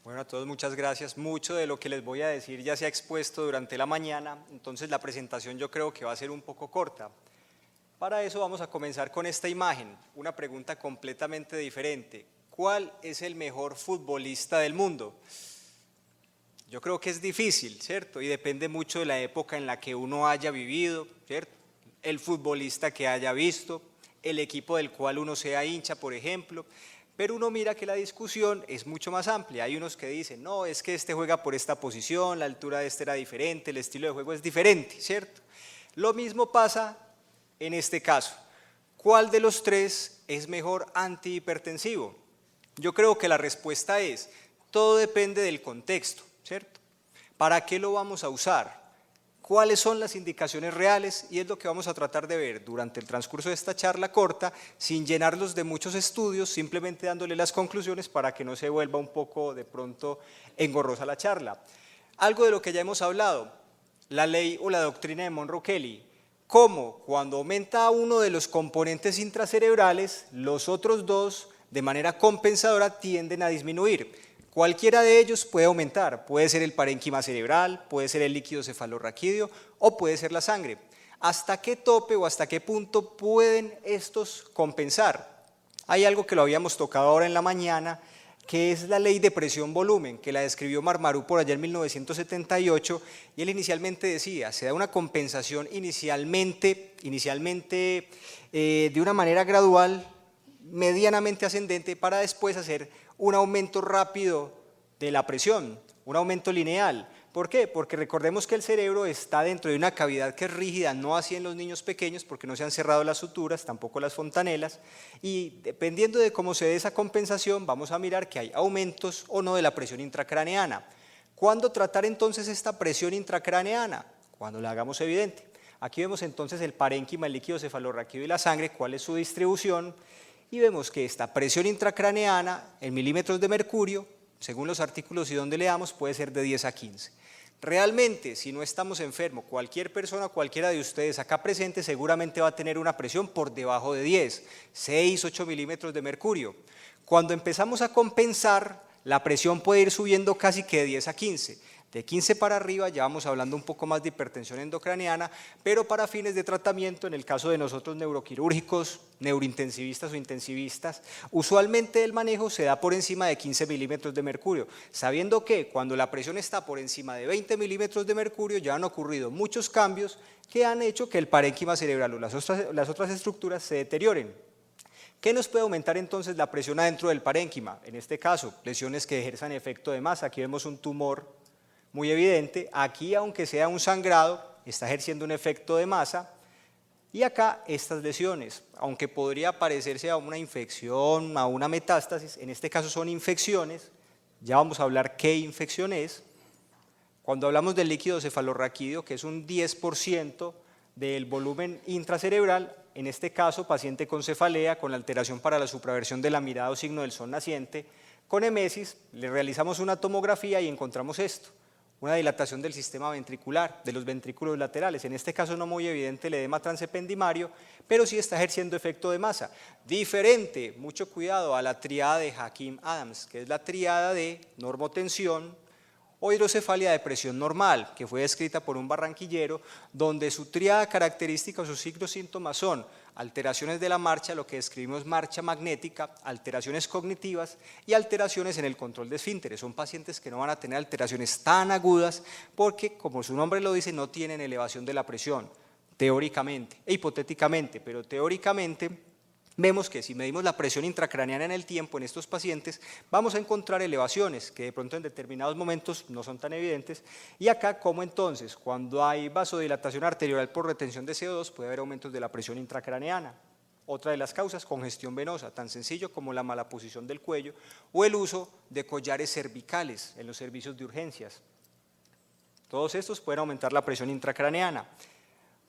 Bueno, a todos muchas gracias. Mucho de lo que les voy a decir ya se ha expuesto durante la mañana, entonces la presentación yo creo que va a ser un poco corta. Para eso vamos a comenzar con esta imagen, una pregunta completamente diferente. ¿Cuál es el mejor futbolista del mundo? Yo creo que es difícil, ¿cierto? Y depende mucho de la época en la que uno haya vivido, ¿cierto? El futbolista que haya visto, el equipo del cual uno sea hincha, por ejemplo. Pero uno mira que la discusión es mucho más amplia. Hay unos que dicen, no, es que este juega por esta posición, la altura de este era diferente, el estilo de juego es diferente, ¿cierto? Lo mismo pasa en este caso. ¿Cuál de los tres es mejor antihipertensivo? Yo creo que la respuesta es, todo depende del contexto, ¿cierto? ¿Para qué lo vamos a usar? ¿Cuáles son las indicaciones reales? Y es lo que vamos a tratar de ver durante el transcurso de esta charla corta, sin llenarlos de muchos estudios, simplemente dándole las conclusiones para que no se vuelva un poco de pronto engorrosa la charla. Algo de lo que ya hemos hablado, la ley o la doctrina de Monroe-Kelly, cómo cuando aumenta uno de los componentes intracerebrales, los otros dos de manera compensadora tienden a disminuir. Cualquiera de ellos puede aumentar, puede ser el parénquima cerebral, puede ser el líquido cefalorraquídeo o puede ser la sangre. ¿Hasta qué tope o hasta qué punto pueden estos compensar? Hay algo que lo habíamos tocado ahora en la mañana, que es la ley de presión-volumen, que la describió Marmarú por allá en 1978, y él inicialmente decía, se da una compensación inicialmente de una manera gradual, medianamente ascendente, para después hacer un aumento rápido de la presión, un aumento lineal. ¿Por qué? Porque recordemos que el cerebro está dentro de una cavidad que es rígida, no así en los niños pequeños porque no se han cerrado las suturas, tampoco las fontanelas, y dependiendo de cómo se dé esa compensación vamos a mirar que hay aumentos o no de la presión intracraneana. ¿Cuándo tratar entonces esta presión intracraneana? Cuando la hagamos evidente. Aquí vemos entonces el parénquima, el líquido cefalorraquídeo y la sangre, cuál es su distribución, y vemos que esta presión intracraneana en milímetros de mercurio, según los artículos y donde leamos, puede ser de 10 a 15. Realmente, si no estamos enfermos, cualquier persona, cualquiera de ustedes acá presente seguramente va a tener una presión por debajo de 10, 6, 8 milímetros de mercurio. Cuando empezamos a compensar, la presión puede ir subiendo casi que de 10 a 15. De 15 para arriba ya vamos hablando un poco más de hipertensión endocraniana, pero para fines de tratamiento, en el caso de nosotros neuroquirúrgicos, neurointensivistas o intensivistas, usualmente el manejo se da por encima de 15 milímetros de mercurio, sabiendo que cuando la presión está por encima de 20 milímetros de mercurio ya han ocurrido muchos cambios que han hecho que el parénquima cerebral o las otras estructuras se deterioren. ¿Qué nos puede aumentar entonces la presión adentro del parénquima? En este caso, lesiones que ejerzan efecto de masa. Aquí vemos un tumor muy evidente, aquí aunque sea un sangrado, está ejerciendo un efecto de masa, y acá estas lesiones, aunque podría parecerse a una infección, a una metástasis, en este caso son infecciones, ya vamos a hablar qué infección es. Cuando hablamos del líquido cefalorraquídeo, que es un 10% del volumen intracerebral, en este caso paciente con cefalea, con alteración para la supraversión de la mirada o signo del sol naciente, con emesis, le realizamos una tomografía y encontramos esto. Una dilatación del sistema ventricular, de los ventrículos laterales, en este caso no muy evidente el edema transependimario, pero sí está ejerciendo efecto de masa. Diferente, mucho cuidado, a la tríada de Hakim-Adams, que es la tríada de normotensión o hidrocefalia de presión normal, que fue descrita por un barranquillero, donde su tríada característica o sus signos síntomas son alteraciones de la marcha, lo que describimos marcha magnética, alteraciones cognitivas y alteraciones en el control de esfínteres. Son pacientes que no van a tener alteraciones tan agudas porque, como su nombre lo dice, no tienen elevación de la presión, teóricamente e hipotéticamente, pero teóricamente vemos que si medimos la presión intracraneana en el tiempo en estos pacientes, vamos a encontrar elevaciones que de pronto en determinados momentos no son tan evidentes. Y acá, como entonces, cuando hay vasodilatación arterial por retención de CO2, puede haber aumentos de la presión intracraneana. Otra de las causas, congestión venosa, tan sencillo como la mala posición del cuello o el uso de collares cervicales en los servicios de urgencias. Todos estos pueden aumentar la presión intracraneana.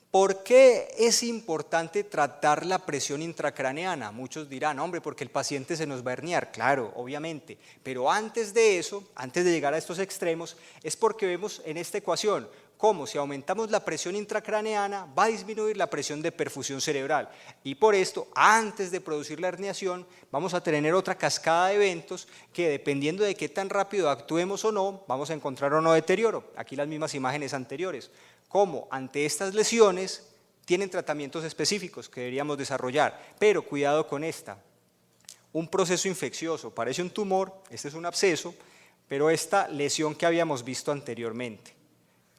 ¿Por qué es importante tratar la presión intracraneana? Muchos dirán, hombre, porque el paciente se nos va a herniar. Claro, obviamente, pero antes de eso, antes de llegar a estos extremos, es porque vemos en esta ecuación ¿Cómo? Si aumentamos la presión intracraneana, va a disminuir la presión de perfusión cerebral. Y por esto, antes de producir la herniación, vamos a tener otra cascada de eventos que, dependiendo de qué tan rápido actuemos o no, vamos a encontrar o no deterioro. Aquí las mismas imágenes anteriores. ¿Cómo? Ante estas lesiones, tienen tratamientos específicos que deberíamos desarrollar, pero cuidado con esta. Un proceso infeccioso, parece un tumor, este es un absceso, pero esta lesión que habíamos visto anteriormente.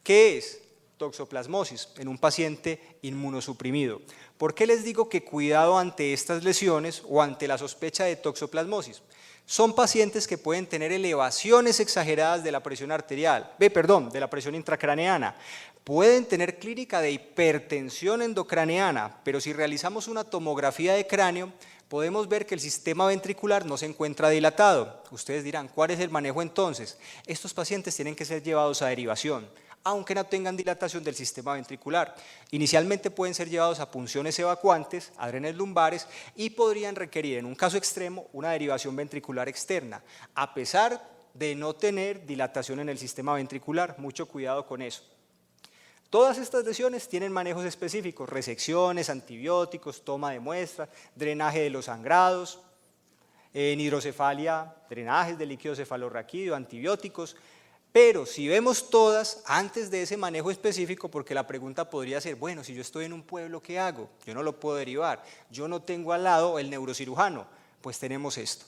¿Qué es? Toxoplasmosis en un paciente inmunosuprimido. ¿Por qué les digo que cuidado ante estas lesiones o ante la sospecha de toxoplasmosis? Son pacientes que pueden tener elevaciones exageradas de la presión arterial, de la presión intracraneana. Pueden tener clínica de hipertensión endocraneana, pero si realizamos una tomografía de cráneo, podemos ver que el sistema ventricular no se encuentra dilatado. Ustedes dirán, ¿cuál es el manejo entonces? Estos pacientes tienen que ser llevados a derivación, aunque no tengan dilatación del sistema ventricular. Inicialmente pueden ser llevados a punciones evacuantes, a drenes lumbares, y podrían requerir, en un caso extremo, una derivación ventricular externa, a pesar de no tener dilatación en el sistema ventricular. Mucho cuidado con eso. Todas estas lesiones tienen manejos específicos, resecciones, antibióticos, toma de muestras, drenaje de los sangrados, en hidrocefalia, drenajes de líquido cefalorraquídeo, antibióticos. Pero si vemos todas, antes de ese manejo específico, porque la pregunta podría ser, bueno, si yo estoy en un pueblo, ¿qué hago? Yo no lo puedo derivar, yo no tengo al lado el neurocirujano, pues tenemos esto.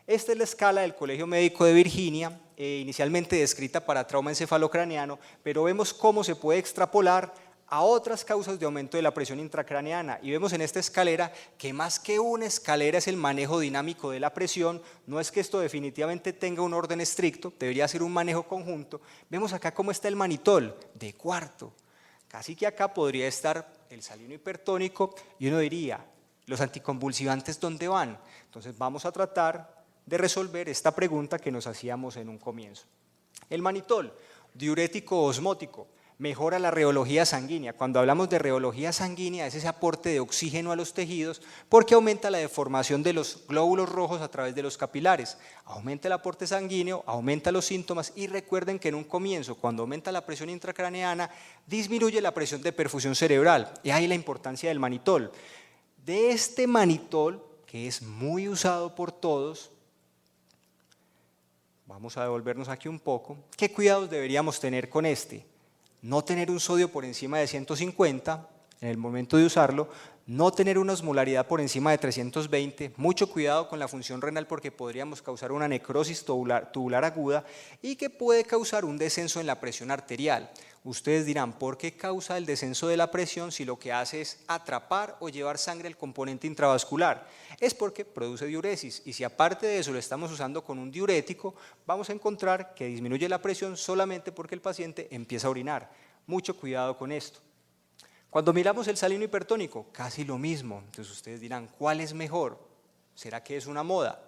Esta es la escala del Colegio Médico de Virginia, inicialmente descrita para trauma encefalocraneano, pero vemos cómo se puede extrapolar a otras causas de aumento de la presión intracraneana, y vemos en esta escalera que más que una escalera es el manejo dinámico de la presión. No es que esto definitivamente tenga un orden estricto, debería ser un manejo conjunto. Vemos acá cómo está el manitol de cuarto, casi que acá podría estar el salino hipertónico, y uno diría, ¿los anticonvulsivantes dónde van? Entonces vamos a tratar de resolver esta pregunta que nos hacíamos en un comienzo. El manitol, diurético osmótico, mejora la reología sanguínea. Cuando hablamos de reología sanguínea es ese aporte de oxígeno a los tejidos, porque aumenta la deformación de los glóbulos rojos a través de los capilares, aumenta el aporte sanguíneo, aumenta los síntomas, y recuerden que en un comienzo, cuando aumenta la presión intracraneana, disminuye la presión de perfusión cerebral, y ahí la importancia del manitol. De este manitol, que es muy usado por todos, vamos a devolvernos aquí un poco. ¿Qué cuidados deberíamos tener con este? No tener un sodio por encima de 150 en el momento de usarlo, no tener una osmolaridad por encima de 320, mucho cuidado con la función renal porque podríamos causar una necrosis tubular aguda y que puede causar un descenso en la presión arterial. Ustedes dirán, ¿por qué causa el descenso de la presión si lo que hace es atrapar o llevar sangre al componente intravascular? Es porque produce diuresis, y si aparte de eso lo estamos usando con un diurético, vamos a encontrar que disminuye la presión solamente porque el paciente empieza a orinar. Mucho cuidado con esto. Cuando miramos el salino hipertónico, casi lo mismo. Entonces ustedes dirán, ¿cuál es mejor? ¿Será que es una moda?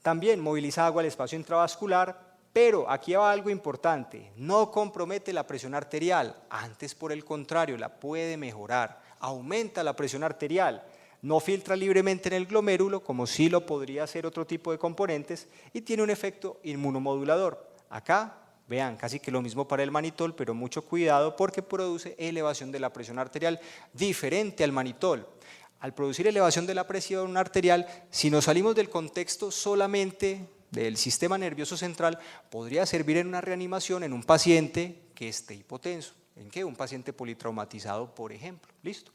También moviliza agua al espacio intravascular, pero aquí va algo importante, no compromete la presión arterial, antes por el contrario la puede mejorar, aumenta la presión arterial, no filtra libremente en el glomérulo como sí lo podría hacer otro tipo de componentes, y tiene un efecto inmunomodulador. Acá, vean, casi que lo mismo para el manitol, pero mucho cuidado porque produce elevación de la presión arterial diferente al manitol. Al producir elevación de la presión arterial, si nos salimos del contexto solamente del sistema nervioso central, podría servir en una reanimación en un paciente que esté hipotenso. ¿En qué? Un paciente politraumatizado, por ejemplo. ¿Listo?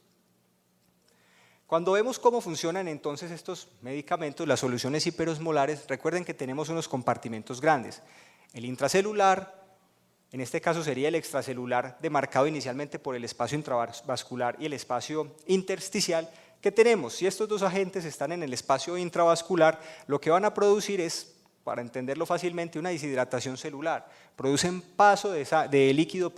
Cuando vemos cómo funcionan entonces estos medicamentos, las soluciones hiperosmolares, recuerden que tenemos unos compartimentos grandes. El intracelular, en este caso sería el extracelular, demarcado inicialmente por el espacio intravascular y el espacio intersticial que tenemos. Si estos dos agentes están en el espacio intravascular, lo que van a producir es, para entenderlo fácilmente, una deshidratación celular. Producen paso de líquido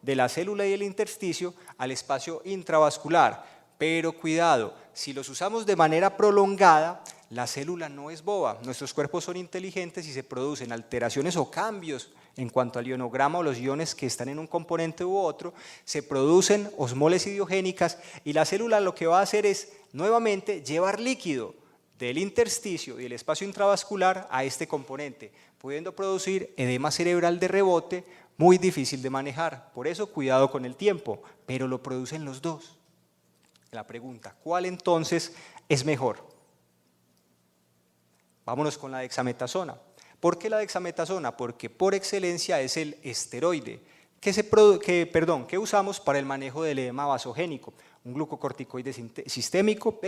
de la célula y el intersticio al espacio intravascular. Pero cuidado, si los usamos de manera prolongada, la célula no es boba. Nuestros cuerpos son inteligentes y se producen alteraciones o cambios en cuanto al ionograma o los iones que están en un componente u otro, se producen osmoles idiogénicas y la célula lo que va a hacer es nuevamente llevar líquido del intersticio y el espacio intravascular a este componente, pudiendo producir edema cerebral de rebote muy difícil de manejar. Por eso, cuidado con el tiempo, pero lo producen los dos. La pregunta, ¿cuál entonces es mejor? Vámonos con la dexametasona. ¿Por qué la dexametasona? Porque por excelencia es el esteroide que usamos para el manejo del edema vasogénico. Un glucocorticoide sintético,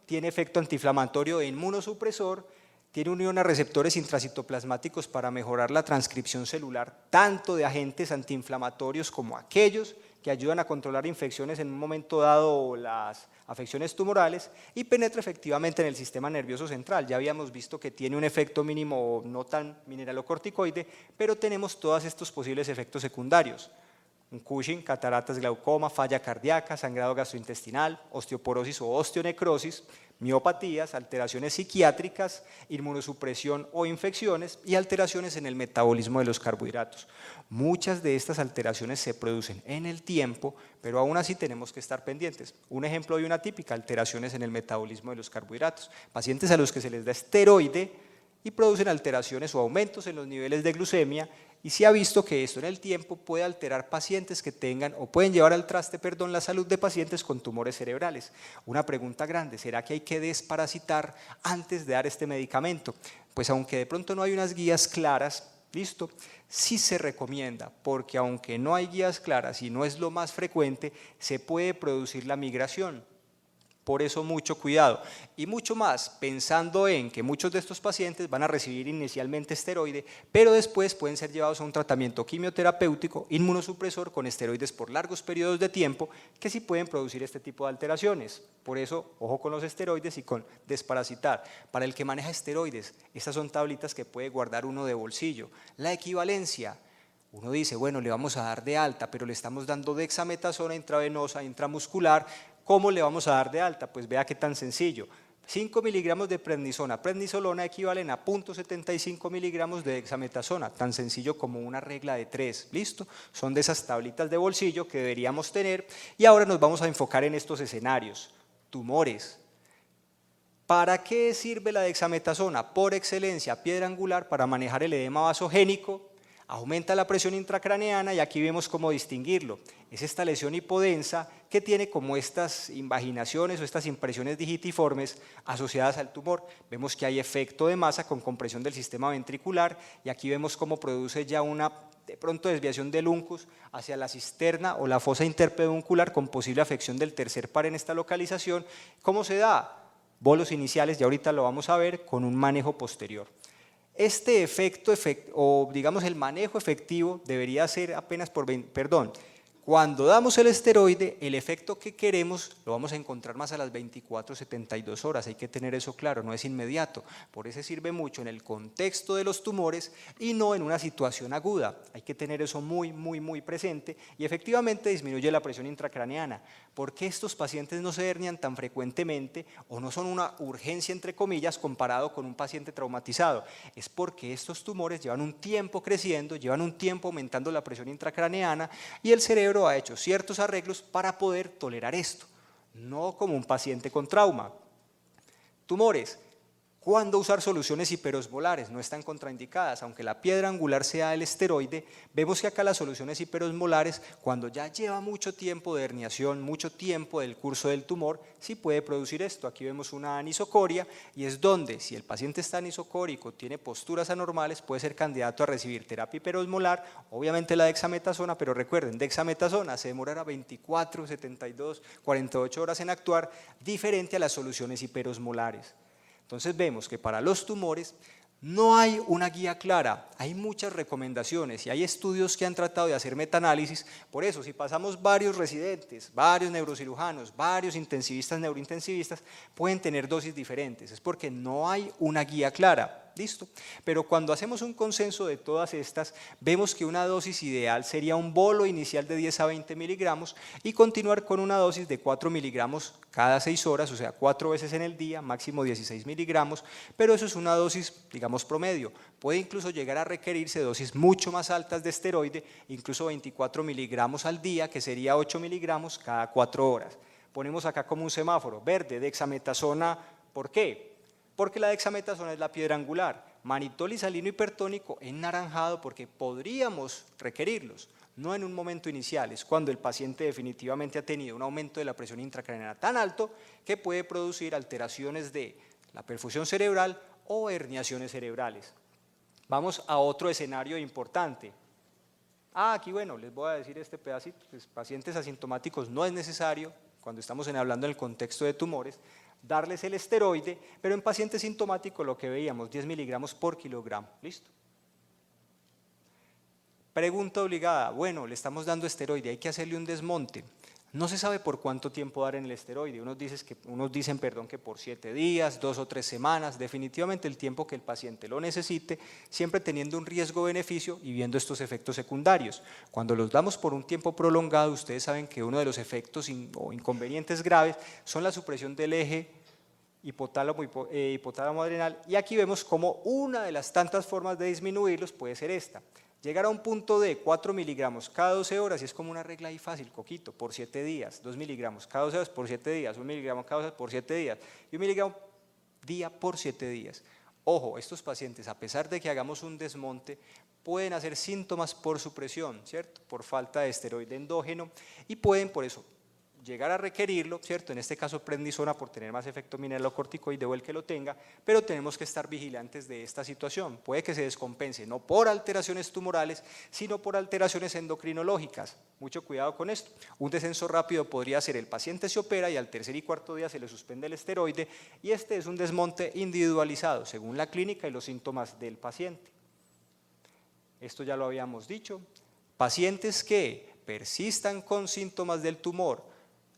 tiene efecto antiinflamatorio e inmunosupresor, tiene unión a receptores intracitoplasmáticos para mejorar la transcripción celular, tanto de agentes antiinflamatorios como aquellos que ayudan a controlar infecciones en un momento dado o las afecciones tumorales, y penetra efectivamente en el sistema nervioso central. Ya habíamos visto que tiene un efecto mínimo no tan mineralocorticoide, pero tenemos todos estos posibles efectos secundarios: un Cushing, cataratas, glaucoma, falla cardíaca, sangrado gastrointestinal, osteoporosis o osteonecrosis, miopatías, alteraciones psiquiátricas, inmunosupresión o infecciones y alteraciones en el metabolismo de los carbohidratos. Muchas de estas alteraciones se producen en el tiempo, pero aún así tenemos que estar pendientes. Un ejemplo de una típica: alteraciones en el metabolismo de los carbohidratos. Pacientes a los que se les da esteroide y producen alteraciones o aumentos en los niveles de glucemia, y se ha visto que esto en el tiempo puede alterar pacientes que tengan o pueden llevar al traste, la salud de pacientes con tumores cerebrales. Una pregunta grande: ¿será que hay que desparasitar antes de dar este medicamento? Pues aunque de pronto no hay unas guías claras, sí se recomienda, porque aunque no hay guías claras y no es lo más frecuente, se puede producir la migración. Por eso mucho cuidado, y mucho más pensando en que muchos de estos pacientes van a recibir inicialmente esteroide, pero después pueden ser llevados a un tratamiento quimioterapéutico inmunosupresor con esteroides por largos periodos de tiempo, que sí pueden producir este tipo de alteraciones. Por eso, ojo con los esteroides y con desparasitar. Para el que maneja esteroides, estas son tablitas que puede guardar uno de bolsillo. La equivalencia: uno dice, bueno, le vamos a dar de alta, pero le estamos dando dexametasona intravenosa, intramuscular. ¿Cómo le vamos a dar de alta? Pues vea qué tan sencillo. 5 miligramos de prednisolona equivalen a 0.75 miligramos de dexametasona, tan sencillo como una regla de 3, ¿listo? Son de esas tablitas de bolsillo que deberíamos tener, y ahora nos vamos a enfocar en estos escenarios. Tumores. ¿Para qué sirve la dexametasona? Por excelencia, piedra angular para manejar el edema vasogénico, aumenta la presión intracraneana, y aquí vemos cómo distinguirlo. Es esta lesión hipodensa que tiene como estas invaginaciones o estas impresiones digitiformes asociadas al tumor. Vemos que hay efecto de masa con compresión del sistema ventricular, y aquí vemos cómo produce ya una de pronto desviación del uncus hacia la cisterna o la fosa interpeduncular con posible afección del tercer par en esta localización. ¿Cómo se da? Bolos iniciales, ya ahorita lo vamos a ver, con un manejo posterior. Este efecto o digamos el manejo efectivo debería ser apenas cuando damos el esteroide, el efecto que queremos lo vamos a encontrar más a las 24, 72 horas, hay que tener eso claro, no es inmediato. Por eso sirve mucho en el contexto de los tumores y no en una situación aguda. Hay que tener eso muy presente, y efectivamente disminuye la presión intracraneana. ¿Por qué estos pacientes no se hernian tan frecuentemente o no son una urgencia entre comillas comparado con un paciente traumatizado? Es porque estos tumores llevan un tiempo creciendo, llevan un tiempo aumentando la presión intracraneana, y el cerebro ha hecho ciertos arreglos para poder tolerar esto, no como un paciente con trauma. Tumores. ¿Cuándo usar soluciones hiperosmolares? No están contraindicadas, aunque la piedra angular sea el esteroide. Vemos que acá las soluciones hiperosmolares, cuando ya lleva mucho tiempo de herniación, mucho tiempo del curso del tumor, sí puede producir esto. Aquí vemos una anisocoria, y es donde, si el paciente está anisocórico, tiene posturas anormales, puede ser candidato a recibir terapia hiperosmolar, obviamente la dexametasona, pero recuerden, dexametasona se demorará 24, 72, 48 horas en actuar, diferente a las soluciones hiperosmolares. Entonces vemos que para los tumores no hay una guía clara, hay muchas recomendaciones y hay estudios que han tratado de hacer metaanálisis. Por eso, si pasamos varios residentes, varios neurocirujanos, varios intensivistas, neurointensivistas, pueden tener dosis diferentes, es porque no hay una guía clara. ¿Listo? Pero cuando hacemos un consenso de todas estas, vemos que una dosis ideal sería un bolo inicial de 10 a 20 miligramos y continuar con una dosis de 4 miligramos cada 6 horas, o sea, 4 veces en el día, máximo 16 miligramos, pero eso es una dosis, digamos, promedio. Puede incluso llegar a requerirse dosis mucho más altas de esteroide, incluso 24 miligramos al día, que sería 8 miligramos cada 4 horas. Ponemos acá como un semáforo, verde, dexametasona ¿Por qué? Porque la dexametasona es la piedra angular. Manitol y salino hipertónico en naranjado porque podríamos requerirlos, no en un momento inicial, es cuando el paciente definitivamente ha tenido un aumento de la presión intracraneana tan alto que puede producir alteraciones de la perfusión cerebral o herniaciones cerebrales. Vamos a otro escenario importante. Aquí bueno, les voy a decir este pedacito, pues, pacientes asintomáticos no es necesario, cuando estamos hablando en el contexto de tumores, darles el esteroide, pero en pacientes sintomáticos lo que veíamos, 10 miligramos por kilogramo, ¿listo? Pregunta obligada, bueno, le estamos dando esteroide, hay que hacerle un desmonte. No se sabe por cuánto tiempo dar en el esteroide, unos dicen que por 7 días, 2 o 3 semanas, definitivamente el tiempo que el paciente lo necesite, siempre teniendo un riesgo-beneficio y viendo estos efectos secundarios. Cuando los damos por un tiempo prolongado, ustedes saben que uno de los efectos o inconvenientes graves son la supresión del eje hipotálamo adrenal, y aquí vemos como una de las tantas formas de disminuirlos puede ser esta. Llegar a un punto de 4 miligramos cada 12 horas y es como una regla ahí fácil, coquito, por 7 días, 2 miligramos cada 12 horas por 7 días, 1 miligramo cada 12 horas por 7 días y 1 miligramo día por 7 días. Ojo, estos pacientes, a pesar de que hagamos un desmonte, pueden hacer síntomas por supresión, ¿cierto? Por falta de esteroide endógeno y pueden por eso llegar a requerirlo, ¿cierto? En este caso prednisona por tener más efecto mineralocorticoide o el que lo tenga, pero tenemos que estar vigilantes de esta situación. Puede que se descompense no por alteraciones tumorales, sino por alteraciones endocrinológicas. Mucho cuidado con esto. Un descenso rápido podría ser el paciente se opera y al tercer y cuarto día se le suspende el esteroide y este es un desmonte individualizado según la clínica y los síntomas del paciente. Esto ya lo habíamos dicho. Pacientes que persistan con síntomas del tumor,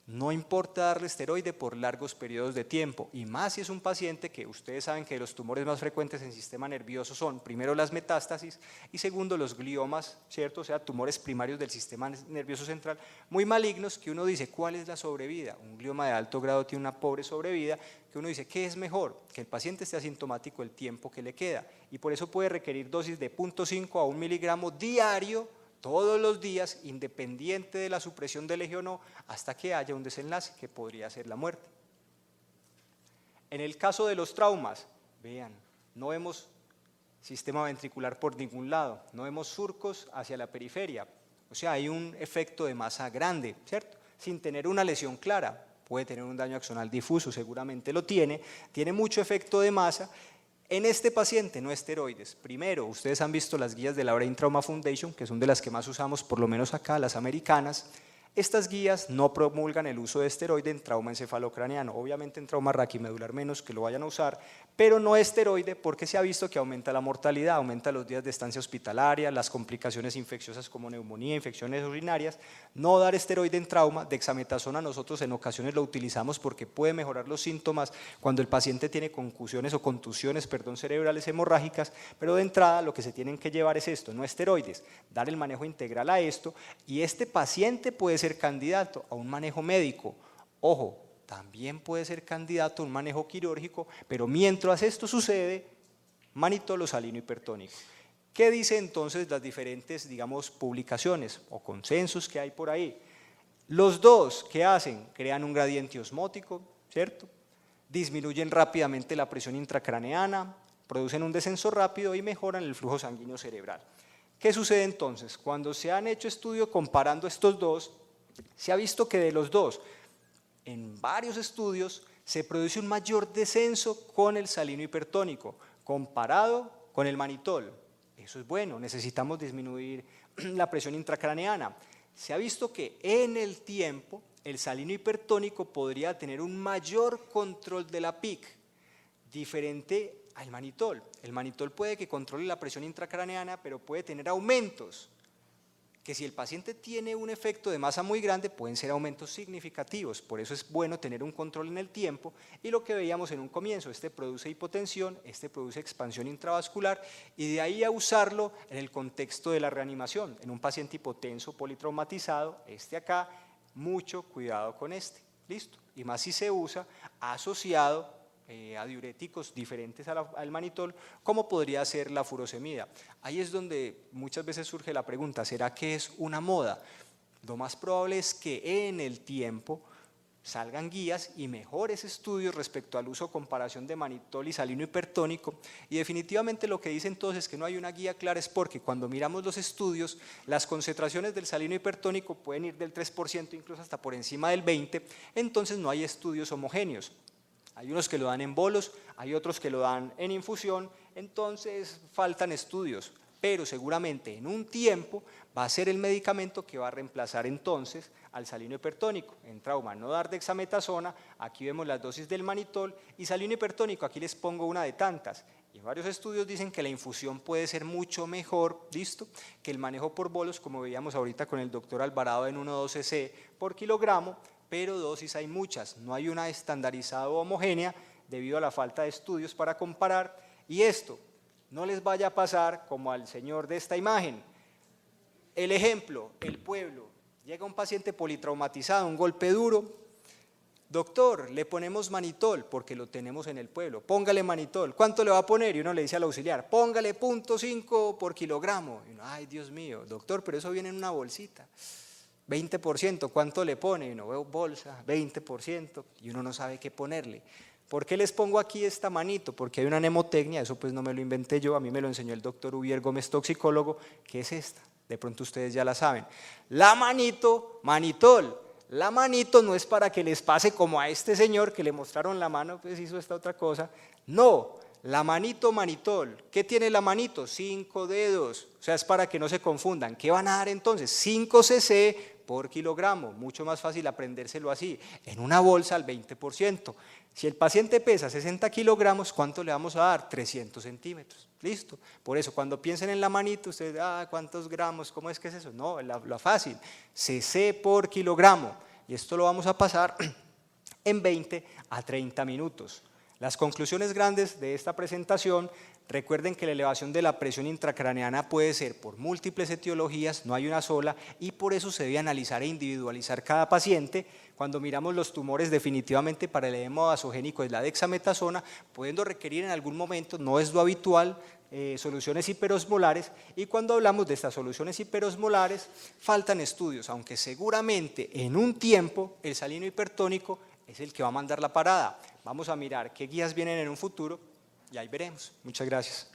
no importa darle esteroide por largos periodos de tiempo, y más si es un paciente que ustedes saben que los tumores más frecuentes en el sistema nervioso son, primero, las metástasis y segundo, los gliomas, ¿cierto? O sea, tumores primarios del sistema nervioso central muy malignos, que uno dice, ¿cuál es la sobrevida? Un glioma de alto grado tiene una pobre sobrevida, que uno dice, ¿qué es mejor? Que el paciente esté asintomático el tiempo que le queda, y por eso puede requerir dosis de 0.5 a 1 miligramo diario, todos los días, independiente de la supresión del eje o no, hasta que haya un desenlace que podría ser la muerte. En el caso de los traumas, vean, no vemos sistema ventricular por ningún lado, no vemos surcos hacia la periferia, o sea, hay un efecto de masa grande, ¿cierto? Sin tener una lesión clara, puede tener un daño axonal difuso, seguramente lo tiene mucho efecto de masa. En este paciente no esteroides. Primero, ustedes han visto las guías de la Brain Trauma Foundation, que son de las que más usamos, por lo menos acá, las americanas. Estas guías no promulgan el uso de esteroide en trauma encefalocraneano, obviamente en trauma raquimedular menos que lo vayan a usar, pero no esteroide porque se ha visto que aumenta la mortalidad, aumenta los días de estancia hospitalaria, las complicaciones infecciosas como neumonía, infecciones urinarias. No dar esteroide en trauma, dexametasona nosotros en ocasiones lo utilizamos porque puede mejorar los síntomas cuando el paciente tiene contusiones cerebrales hemorrágicas, pero de entrada lo que se tienen que llevar es esto, no esteroides, dar el manejo integral a esto, y este paciente puede ser candidato a un manejo médico. Ojo, también puede ser candidato a un manejo quirúrgico, pero mientras esto sucede, manitol o salino hipertónico. ¿Qué dice entonces las diferentes, publicaciones o consensos que hay por ahí? Los dos, ¿qué hacen? Crean un gradiente osmótico, ¿cierto? Disminuyen rápidamente la presión intracraneana, producen un descenso rápido y mejoran el flujo sanguíneo cerebral. ¿Qué sucede entonces? Cuando se han hecho estudios comparando estos dos, se ha visto que de los dos, en varios estudios, se produce un mayor descenso con el salino hipertónico comparado con el manitol. Eso es bueno, necesitamos disminuir la presión intracraneana. Se ha visto que en el tiempo el salino hipertónico podría tener un mayor control de la PIC, diferente al manitol. El manitol puede que controle la presión intracraneana, pero puede tener aumentos, que si el paciente tiene un efecto de masa muy grande, pueden ser aumentos significativos. Por eso es bueno tener un control en el tiempo, y lo que veíamos en un comienzo, este produce hipotensión, este produce expansión intravascular, y de ahí a usarlo en el contexto de la reanimación, en un paciente hipotenso politraumatizado, acá, mucho cuidado con ¿listo? Y más si se usa asociado a diuréticos diferentes al manitol, como podría ser la furosemida. Ahí es donde muchas veces surge la pregunta, ¿será que es una moda? Lo más probable es que en el tiempo salgan guías y mejores estudios respecto al uso o comparación de manitol y salino hipertónico, y definitivamente lo que dice entonces que no hay una guía clara es porque cuando miramos los estudios, las concentraciones del salino hipertónico pueden ir del 3% incluso hasta por encima del 20%, entonces no hay estudios homogéneos. Hay unos que lo dan en bolos, hay otros que lo dan en infusión, entonces faltan estudios, pero seguramente en un tiempo va a ser el medicamento que va a reemplazar entonces al salino hipertónico. En trauma no dar dexametasona, aquí vemos las dosis del manitol, y salino hipertónico, aquí les pongo una de tantas. Y varios estudios dicen que la infusión puede ser mucho mejor, ¿listo?, que el manejo por bolos, como veíamos ahorita con el doctor Alvarado en 1,2 cc por kilogramo, pero dosis hay muchas, no hay una estandarizada o homogénea debido a la falta de estudios para comparar, y esto no les vaya a pasar como al señor de esta imagen. El ejemplo, el pueblo, llega un paciente politraumatizado, un golpe duro, doctor, le ponemos manitol porque lo tenemos en el pueblo, póngale manitol, ¿cuánto le va a poner? Y uno le dice al auxiliar, póngale 0,5 por kilogramo, y uno, ay Dios mío, doctor, pero eso viene en una bolsita, 20%, ¿cuánto le pone? Y uno ve bolsa, 20%, y uno no sabe qué ponerle. ¿Por qué les pongo aquí esta manito? Porque hay una mnemotecnia, eso pues no me lo inventé yo, a mí me lo enseñó el doctor Ubier Gómez, toxicólogo, que es esta, de pronto ustedes ya la saben. La manito, manitol. La manito no es para que les pase como a este señor que le mostraron la mano, pues hizo esta otra cosa. No, la manito, manitol. ¿Qué tiene la manito? 5 dedos, o sea, es para que no se confundan. ¿Qué van a dar entonces? 5 cc por kilogramo, mucho más fácil aprendérselo así, en una bolsa al 20%. Si el paciente pesa 60 kilogramos, ¿cuánto le vamos a dar? 300 centímetros, listo. Por eso, cuando piensen en la manito, ustedes, ¿cuántos gramos? ¿Cómo es que es eso? No, lo fácil, cc por kilogramo, y esto lo vamos a pasar en 20 a 30 minutos. Las conclusiones grandes de esta presentación: recuerden que la elevación de la presión intracraneana puede ser por múltiples etiologías, no hay una sola, y por eso se debe analizar e individualizar cada paciente. Cuando miramos los tumores, definitivamente para el edema vasogénico es la dexametasona, pudiendo requerir en algún momento, no es lo habitual, soluciones hiperosmolares, y cuando hablamos de estas soluciones hiperosmolares faltan estudios, aunque seguramente en un tiempo el salino hipertónico es el que va a mandar la parada. Vamos a mirar qué guías vienen en un futuro y ahí veremos. Muchas gracias.